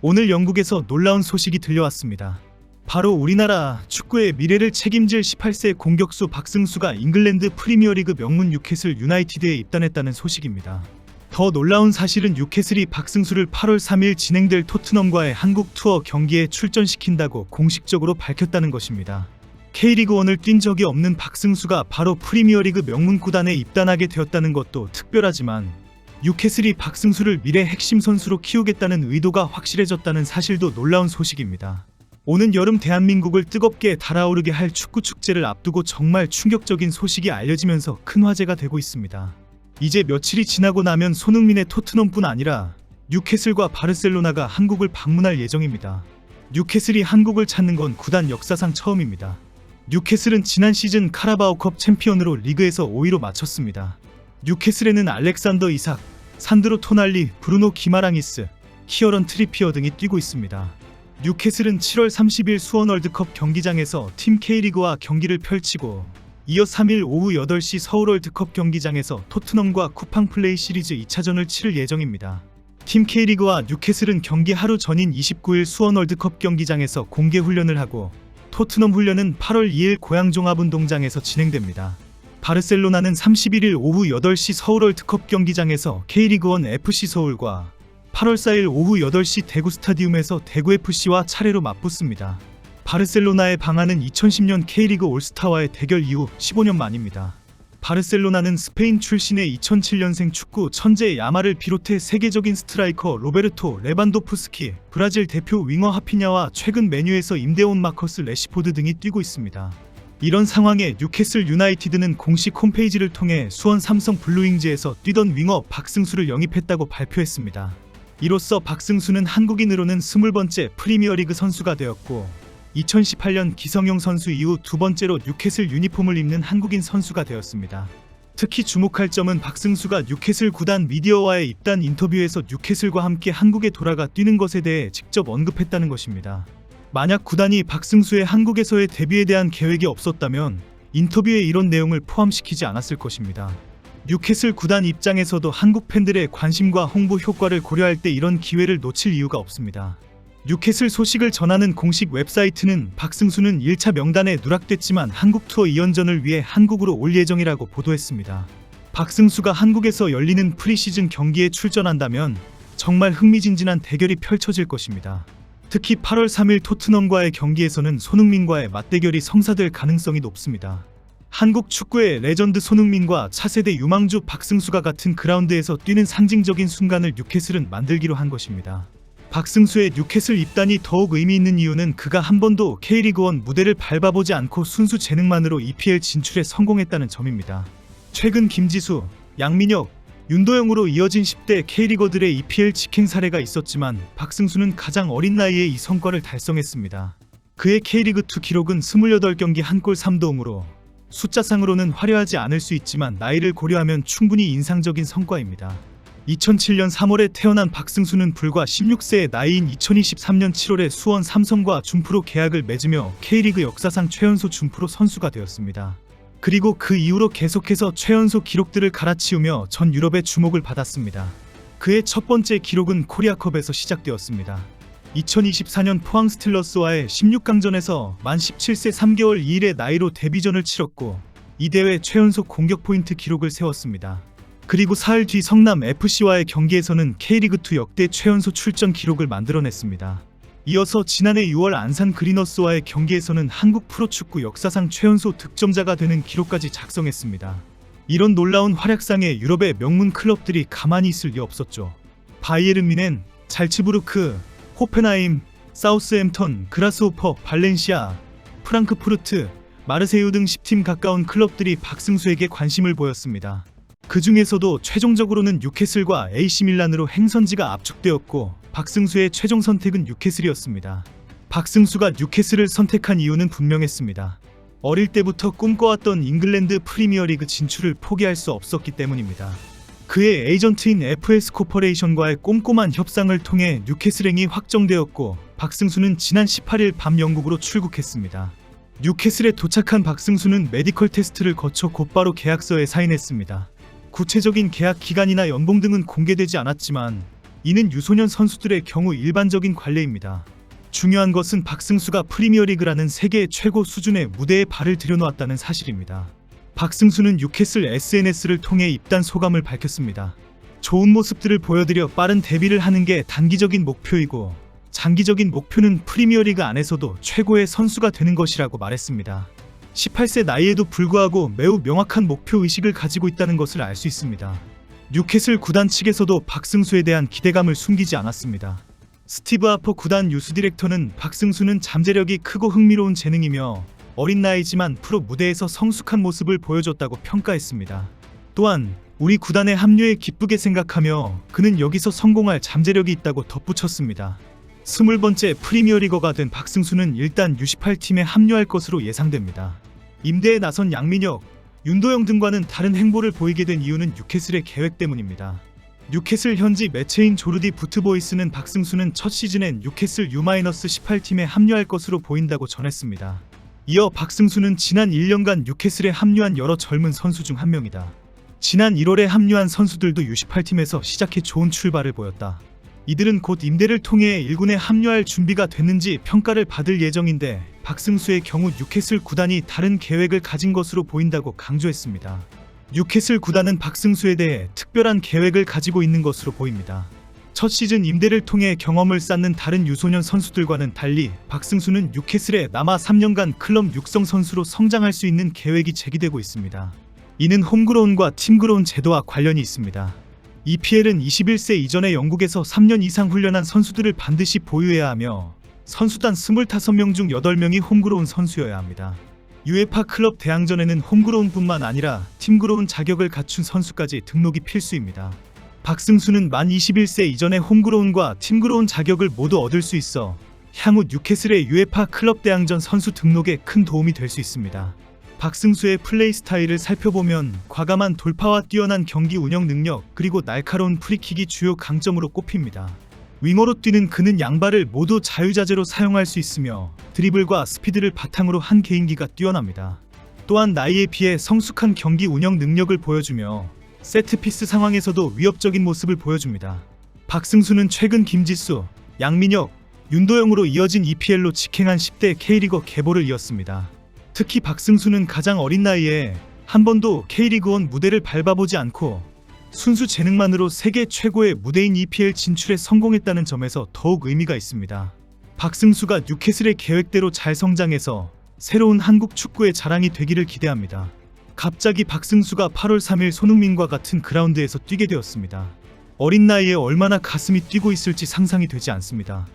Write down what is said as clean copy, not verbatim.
오늘 영국에서 놀라운 소식이 들려왔습니다. 바로 우리나라 축구의 미래를 책임질 18세 공격수 박승수가 잉글랜드 프리미어리그 명문 뉴캐슬 유나이티드에 입단했다는 소식입니다. 더 놀라운 사실은 뉴캐슬이 박승수를 8월 3일 진행될 토트넘과의 한국 투어 경기에 출전시킨다고 공식적으로 밝혔다는 것입니다. K리그1을 뛴 적이 없는 박승수가 바로 프리미어리그 명문 구단에 입단하게 되었다는 것도 특별하지만 뉴캐슬이 박승수를 미래 핵심 선수로 키우겠다는 의도가 확실해졌다는 사실도 놀라운 소식입니다. 오는 여름 대한민국을 뜨겁게 달아오르게 할 축구 축제를 앞두고 정말 충격적인 소식이 알려지면서 큰 화제가 되고 있습니다. 이제 며칠이 지나고 나면 손흥민의 토트넘뿐 아니라 뉴캐슬과 바르셀로나가 한국을 방문할 예정입니다. 뉴캐슬이 한국을 찾는 건 구단 역사상 처음입니다. 뉴캐슬은 지난 시즌 카라바오컵 챔피언으로 리그에서 5위로 마쳤습니다. 뉴캐슬에는 알렉산더 이삭, 산드로 토날리, 브루노 기마랑이스, 키어런 트리피어 등이 뛰고 있습니다. 뉴캐슬은 7월 30일 수원 월드컵 경기장에서 팀 K리그와 경기를 펼치고 이어 3일 오후 8시 서울 월드컵 경기장에서 토트넘과 쿠팡 플레이 시리즈 2차전을 치를 예정입니다. 팀 K리그와 뉴캐슬은 경기 하루 전인 29일 수원 월드컵 경기장에서 공개 훈련을 하고 토트넘 훈련은 8월 2일 고양 종합운동장에서 진행됩니다. 바르셀로나는 31일 오후 8시 서울 월드컵 경기장에서 K리그1 FC 서울과 8월 4일 오후 8시 대구 스타디움에서 대구 FC와 차례로 맞붙습니다. 바르셀로나의 방한은 2010년 K리그 올스타와의 대결 이후 15년 만입니다. 바르셀로나는 스페인 출신의 2007년생 축구 천재 야말을 비롯해 세계적인 스트라이커 로베르토 레반도프스키, 브라질 대표 윙어 하피냐와 최근 메뉴에서 임대온 마커스 레시포드 등이 뛰고 있습니다. 이런 상황에 뉴캐슬 유나이티드는 공식 홈페이지를 통해 수원 삼성 블루윙즈에서 뛰던 윙어 박승수를 영입했다고 발표했습니다. 이로써 박승수는 한국인으로는 20번째 프리미어리그 선수가 되었고 2018년 기성용 선수 이후 두 번째로 뉴캐슬 유니폼을 입는 한국인 선수가 되었습니다. 특히 주목할 점은 박승수가 뉴캐슬 구단 미디어와의 입단 인터뷰에서 뉴캐슬과 함께 한국에 돌아가 뛰는 것에 대해 직접 언급했다는 것입니다. 만약 구단이 박승수의 한국에서의 데뷔에 대한 계획이 없었다면 인터뷰에 이런 내용을 포함시키지 않았을 것입니다. 뉴캐슬 구단 입장에서도 한국 팬들의 관심과 홍보 효과를 고려할 때 이런 기회를 놓칠 이유가 없습니다. 뉴캐슬 소식을 전하는 공식 웹사이트는 박승수는 1차 명단에 누락됐지만 한국 투어 2연전을 위해 한국으로 올 예정이라고 보도했습니다. 박승수가 한국에서 열리는 프리시즌 경기에 출전한다면 정말 흥미진진한 대결이 펼쳐질 것입니다. 특히 8월 3일 토트넘과의 경기에서는 손흥민과의 맞대결이 성사될 가능성이 높습니다. 한국 축구의 레전드 손흥민과 차세대 유망주 박승수가 같은 그라운드에서 뛰는 상징적인 순간을 뉴캐슬은 만들기로 한 것입니다. 박승수의 뉴캐슬 입단이 더욱 의미 있는 이유는 그가 한 번도 K리그1 무대를 밟아보지 않고 순수 재능만으로 EPL 진출에 성공했다는 점입니다. 최근 김지수, 양민혁, 윤도영으로 이어진 10대 K리거들의 EPL 직행 사례가 있었지만 박승수는 가장 어린 나이에 이 성과를 달성했습니다. 그의 K리그2 기록은 28경기 1골 3도움으로 숫자상으로는 화려하지 않을 수 있지만 나이를 고려하면 충분히 인상적인 성과입니다. 2007년 3월에 태어난 박승수는 불과 16세의 나이인 2023년 7월에 수원 삼성과 준프로 계약을 맺으며 K리그 역사상 최연소 준프로 선수가 되었습니다. 그리고 그 이후로 계속해서 최연소 기록들을 갈아치우며 전 유럽의 주목을 받았습니다. 그의 첫 번째 기록은 코리아컵에서 시작되었습니다. 2024년 포항 스틸러스와의 16강전에서 만 17세 3개월 2일의 나이로 데뷔전을 치렀고 이 대회 최연소 공격 포인트 기록을 세웠습니다. 그리고 사흘 뒤 성남 FC와의 경기에서는 K리그2 역대 최연소 출전 기록을 만들어냈습니다. 이어서 지난해 6월 안산 그리너스와의 경기에서는 한국 프로축구 역사상 최연소 득점자가 되는 기록까지 작성했습니다. 이런 놀라운 활약상에 유럽의 명문 클럽들이 가만히 있을 리 없었죠. 바이에른 뮌헨, 잘츠부르크, 호펜하임, 사우스햄턴, 그라스호퍼, 발렌시아, 프랑크푸르트, 마르세유 등 10팀 가까운 클럽들이 박승수에게 관심을 보였습니다. 그 중에서도 최종적으로는 뉴캐슬과 AC밀란으로 행선지가 압축되었고 박승수의 최종 선택은 뉴캐슬이었습니다. 박승수가 뉴캐슬을 선택한 이유는 분명했습니다. 어릴 때부터 꿈꿔왔던 잉글랜드 프리미어리그 진출을 포기할 수 없었기 때문입니다. 그의 에이전트인 FS 코퍼레이션과의 꼼꼼한 협상을 통해 뉴캐슬행이 확정되었고 박승수는 지난 18일 밤 영국으로 출국했습니다. 뉴캐슬에 도착한 박승수는 메디컬 테스트를 거쳐 곧바로 계약서에 사인했습니다. 구체적인 계약 기간이나 연봉 등은 공개되지 않았지만 이는 유소년 선수들의 경우 일반적인 관례입니다. 중요한 것은 박승수가 프리미어리그라는 세계 최고 수준의 무대에 발을 들여놓았다는 사실입니다. 박승수는 뉴캐슬 SNS를 통해 입단 소감을 밝혔습니다. 좋은 모습들을 보여드려 빠른 데뷔를 하는 게 단기적인 목표이고 장기적인 목표는 프리미어리그 안에서도 최고의 선수가 되는 것이라고 말했습니다. 18세 나이에도 불구하고 매우 명확한 목표의식을 가지고 있다는 것을 알 수 있습니다. 뉴캐슬 구단 측에서도 박승수에 대한 기대감을 숨기지 않았습니다. 스티브 하퍼 구단 유수 디렉터는 박승수는 잠재력이 크고 흥미로운 재능이며 어린 나이지만 프로 무대에서 성숙한 모습을 보여줬다고 평가했습니다. 또한 우리 구단에 합류해 기쁘게 생각하며 그는 여기서 성공할 잠재력이 있다고 덧붙였습니다. 20번째 프리미어리거가 된 박승수는 일단 U18팀에 합류할 것으로 예상됩니다. 임대에 나선 양민혁, 윤도영 등과는 다른 행보를 보이게 된 이유는 뉴캐슬의 계획 때문입니다. 뉴캐슬 현지 매체인 조르디 부트보이스는 박승수는 첫 시즌엔 뉴캐슬 U-18팀에 합류할 것으로 보인다고 전했습니다. 이어 박승수는 지난 1년간 뉴캐슬에 합류한 여러 젊은 선수 중 한 명이다. 지난 1월에 합류한 선수들도 U18팀에서 시작해 좋은 출발을 보였다. 이들은 곧 임대를 통해 1군에 합류할 준비가 됐는지 평가를 받을 예정인데 박승수의 경우 뉴캐슬 구단이 다른 계획을 가진 것으로 보인다고 강조했습니다. 뉴캐슬 구단은 박승수에 대해 특별한 계획을 가지고 있는 것으로 보입니다. 첫 시즌 임대를 통해 경험을 쌓는 다른 유소년 선수들과는 달리 박승수는 뉴캐슬에 남아 3년간 클럽 육성 선수로 성장할 수 있는 계획이 제기되고 있습니다. 이는 홈그로운과 팀그로운 제도와 관련이 있습니다. EPL은 21세 이전에 영국에서 3년 이상 훈련한 선수들을 반드시 보유해야 하며 선수단 25명 중 8명이 홈그로운 선수여야 합니다. UEFA 클럽 대항전에는 홈그로운뿐만 아니라 팀그로운 자격을 갖춘 선수까지 등록이 필수입니다. 박승수는 만 21세 이전에 홈그로운과 팀그로운 자격을 모두 얻을 수 있어 향후 뉴캐슬의 UEFA 클럽 대항전 선수 등록에 큰 도움이 될 수 있습니다. 박승수의 플레이 스타일을 살펴보면 과감한 돌파와 뛰어난 경기 운영 능력 그리고 날카로운 프리킥이 주요 강점으로 꼽힙니다. 윙어로 뛰는 그는 양발을 모두 자유자재로 사용할 수 있으며 드리블과 스피드를 바탕으로 한 개인기가 뛰어납니다. 또한 나이에 비해 성숙한 경기 운영 능력을 보여주며 세트피스 상황에서도 위협적인 모습을 보여줍니다. 박승수는 최근 김지수, 양민혁, 윤도영으로 이어진 EPL로 직행한 10대 K리거 계보를 이었습니다. 특히 박승수는 가장 어린 나이에 한 번도 K리그1 무대를 밟아보지 않고 순수 재능만으로 세계 최고의 무대인 EPL 진출에 성공했다는 점에서 더욱 의미가 있습니다. 박승수가 뉴캐슬의 계획대로 잘 성장해서 새로운 한국 축구의 자랑이 되기를 기대합니다. 갑자기 박승수가 8월 3일 손흥민과 같은 그라운드에서 뛰게 되었습니다. 어린 나이에 얼마나 가슴이 뛰고 있을지 상상이 되지 않습니다.